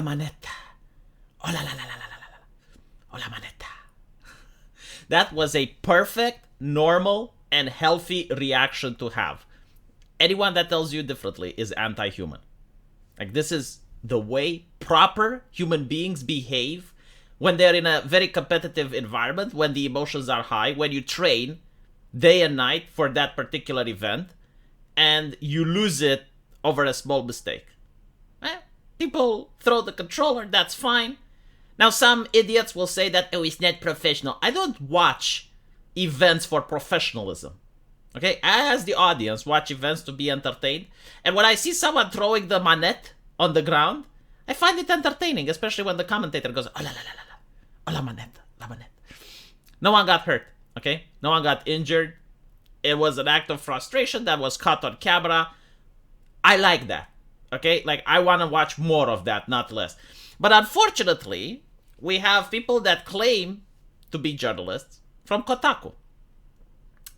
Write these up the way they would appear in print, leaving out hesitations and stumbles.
manetta. Oh la la la la la la la. Oh la manetta. That was a perfect, normal, and healthy reaction to have. Anyone that tells you differently is anti-human. Like, this is the way proper human beings behave when they're in a very competitive environment, when the emotions are high, when you train day and night for that particular event, and you lose it over a small mistake. People throw the controller, that's fine. Now, some idiots will say that, oh, it's not professional. I don't watch events for professionalism. Okay? As the audience, watch events to be entertained. And when I see someone throwing the manette on the ground, I find it entertaining, especially when the commentator goes, oh la la la la la, oh la manette, la manette. No one got hurt, okay? No one got injured. It was an act of frustration that was caught on camera. I like that, okay? Like, I want to watch more of that, not less. But unfortunately, we have people that claim to be journalists from Kotaku.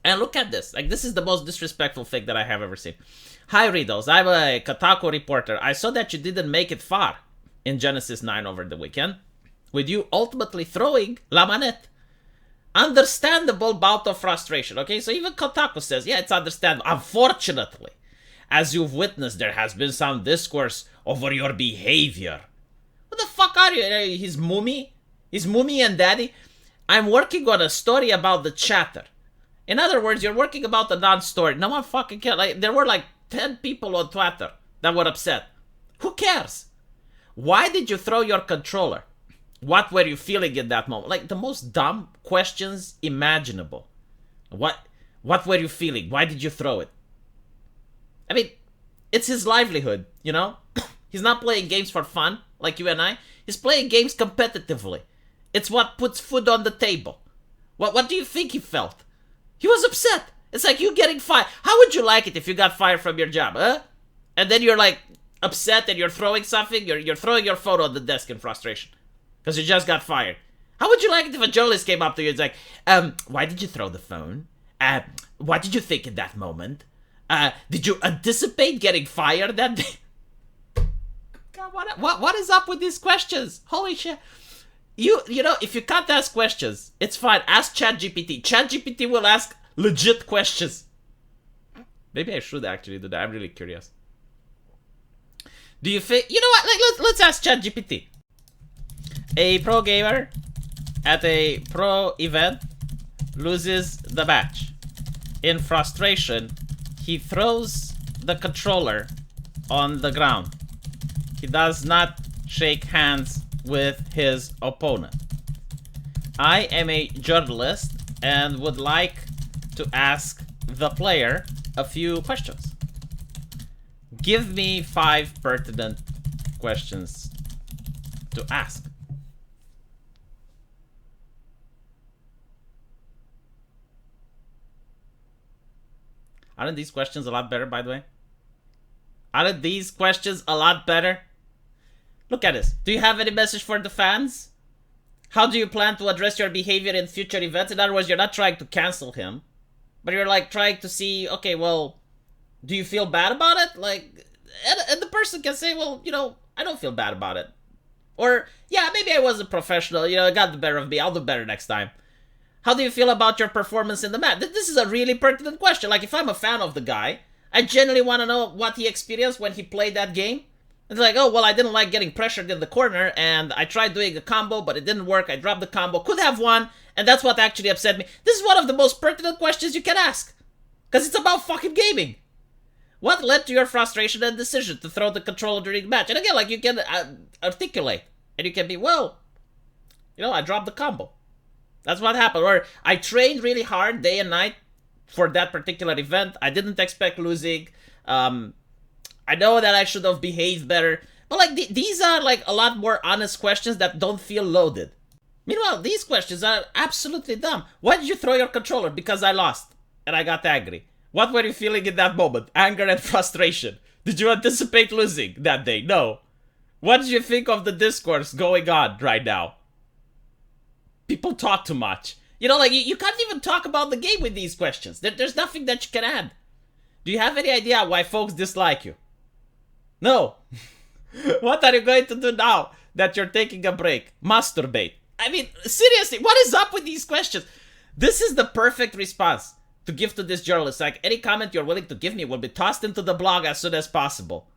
And look at this. Like, this is the most disrespectful thing that I have ever seen. Hi, Riddles. I'm a Kotaku reporter. I saw that you didn't make it far in Genesis 9 over the weekend, with you ultimately throwing La Manette. Understandable bout of frustration, okay? So even Kotaku says, yeah, it's understandable. Unfortunately, as you've witnessed, there has been some discourse over your behavior. What the fuck are you? He's Mummy? He's Mummy and Daddy? I'm working on a story about the chatter. In other words, you're working about the non-story. No one fucking cares. Like, there were like 10 people on Twitter that were upset. Who cares? Why did you throw your controller? What were you feeling in that moment? Like, the most dumb questions imaginable. What were you feeling? Why did you throw it? I mean, it's his livelihood, you know? He's not playing games for fun, like you and I. He's playing games competitively. It's what puts food on the table. What do you think he felt? He was upset. It's like you getting fired. How would you like it if you got fired from your job, huh? And then you're like upset and you're throwing something. You're throwing your phone on the desk in frustration because you just got fired. How would you like it if a journalist came up to you and it's like, why did you throw the phone? What did you think in that moment? Did you anticipate getting fired that day? God, what is up with these questions? Holy shit. You know, if you can't ask questions, it's fine. Ask ChatGPT. ChatGPT will ask legit questions. Maybe I should actually do that. I'm really curious. Do you think... You know what? Like, let's ask ChatGPT. A pro gamer at a pro event loses the match. In frustration, he throws the controller on the ground. He does not shake hands with his opponent. I am a journalist and would like to ask the player a few questions. Give me 5 pertinent questions to ask. Aren't these questions a lot better, by the way? Aren't these questions a lot better? Look at this. Do you have any message for the fans? How do you plan to address your behavior in future events? In other words, you're not trying to cancel him, but you're like trying to see, okay, well, do you feel bad about it? Like, and the person can say, well, you know, I don't feel bad about it. Or, yeah, maybe I wasn't professional, you know, it got the better of me, I'll do better next time. How do you feel about your performance in the match? This is a really pertinent question. Like, if I'm a fan of the guy, I genuinely want to know what he experienced when he played that game. It's like, oh, well, I didn't like getting pressured in the corner, and I tried doing a combo, but it didn't work. I dropped the combo. Could have won, and that's what actually upset me. This is one of the most pertinent questions you can ask. Because it's about fucking gaming. What led to your frustration and decision to throw the controller during the match? And again, like, you can articulate. And you can be, well, you know, I dropped the combo. That's what happened. Or I trained really hard day and night for that particular event. I didn't expect losing. I know that I should have behaved better. But, like, these are, like, a lot more honest questions that don't feel loaded. Meanwhile, these questions are absolutely dumb. Why did you throw your controller? Because I lost. And I got angry. What were you feeling in that moment? Anger and frustration. Did you anticipate losing that day? No. What did you think of the discourse going on right now? People talk too much. You know, like, you can't even talk about the game with these questions. There's nothing that you can add. Do you have any idea why folks dislike you? No. What are you going to do now? that you're taking a break. Masturbate. I mean, seriously, what is up with these questions? This is the perfect response to give to this journalist. Like, any comment you're willing to give me will be tossed into the blog as soon as possible.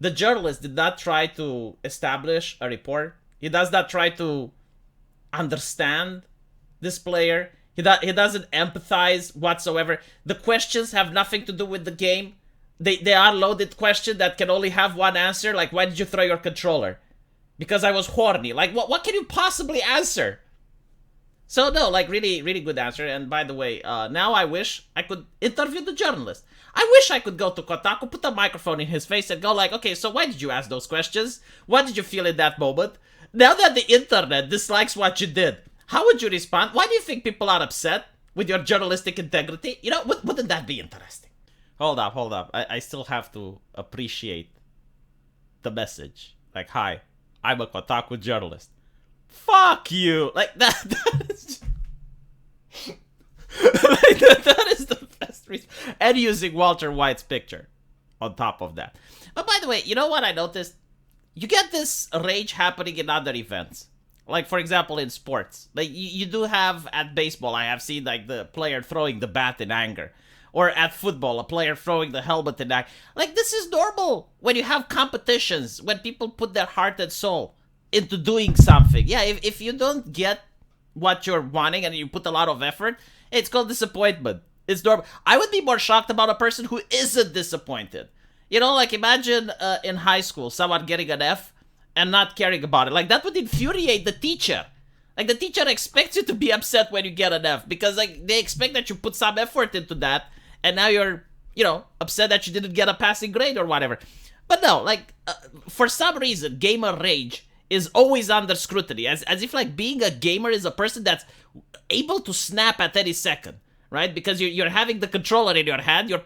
The journalist did not try to establish a report. He does not try to understand this player. He doesn't empathize whatsoever. The questions have nothing to do with the game. They are loaded questions that can only have one answer. Like, why did you throw your controller? Because I was horny. Like, what can you possibly answer? So, no, like, really, really good answer. And by the way, now I wish I could interview the journalist. I wish I could go to Kotaku, put a microphone in his face and go like, okay, so why did you ask those questions? What did you feel in that moment? Now that the internet dislikes what you did, how would you respond? Why do you think people are upset with your journalistic integrity? You know, wouldn't that be interesting? Hold up. I still have to appreciate the message. Like, hi, I'm a Kotaku journalist. Fuck you! Like, that is... like, that is the best reason. And using Walter White's picture on top of that. But by the way, you know what I noticed? You get this rage happening in other events. Like, for example, in sports. Like, you do have, at baseball, I have seen, like, the player throwing the bat in anger. Or at football, a player throwing the helmet in anger. Like, this is normal when you have competitions, when people put their heart and soul into doing something. Yeah, if you don't get what you're wanting and you put a lot of effort, it's called disappointment. It's normal. I would be more shocked about a person who isn't disappointed. You know, like, imagine in high school, someone getting an F and not caring about it. Like, that would infuriate the teacher. Like, the teacher expects you to be upset when you get an F because, like, they expect that you put some effort into that, and now you're, you know, upset that you didn't get a passing grade or whatever. But no, like, for some reason, gamer rage is always under scrutiny, as if, like, being a gamer is a person that's able to snap at any second, right? Because you're having the controller in your hand, you're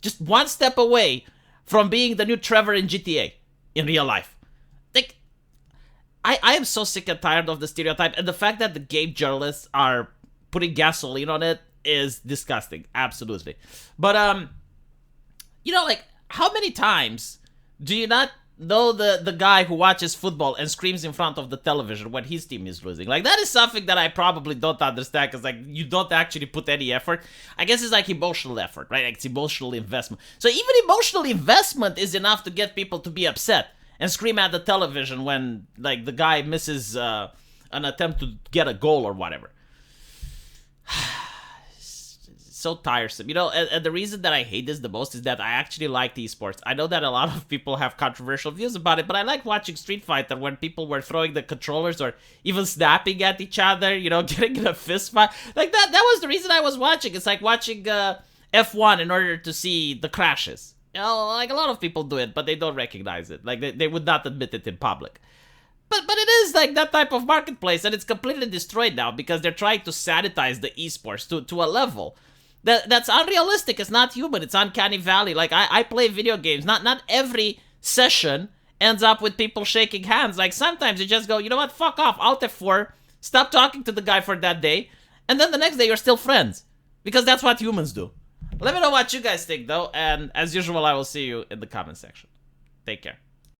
just one step away from being the new Trevor in GTA in real life. Like, I am so sick and tired of the stereotype, and the fact that the game journalists are putting gasoline on it is disgusting, absolutely. But, you know, like, how many times do you not know the guy who watches football and screams in front of the television when his team is losing? Like, that is something that I probably don't understand, because, like, you don't actually put any effort. I guess it's like emotional effort, right? Like, it's emotional investment. So even emotional investment is enough to get people to be upset and scream at the television when, like, the guy misses an attempt to get a goal or whatever. So tiresome, you know, and the reason that I hate this the most is that I actually like esports. I know that a lot of people have controversial views about it, but I like watching Street Fighter when people were throwing the controllers or even snapping at each other, you know, getting in a fist fight. Like, that was the reason I was watching. It's like watching F1 in order to see the crashes. You know, like, a lot of people do it, but they don't recognize it. Like, they would not admit it in public. But it is like that type of marketplace, and it's completely destroyed now because they're trying to sanitize the esports to a level that's unrealistic. It's not human. It's uncanny valley. Like, I play video games. Not every session ends up with people shaking hands. Like, sometimes you just go, you know what, fuck off, Alt F4, stop talking to the guy for that day, and then the next day you're still friends. Because that's what humans do. Let me know what you guys think, though, and as usual, I will see you in the comment section. Take care.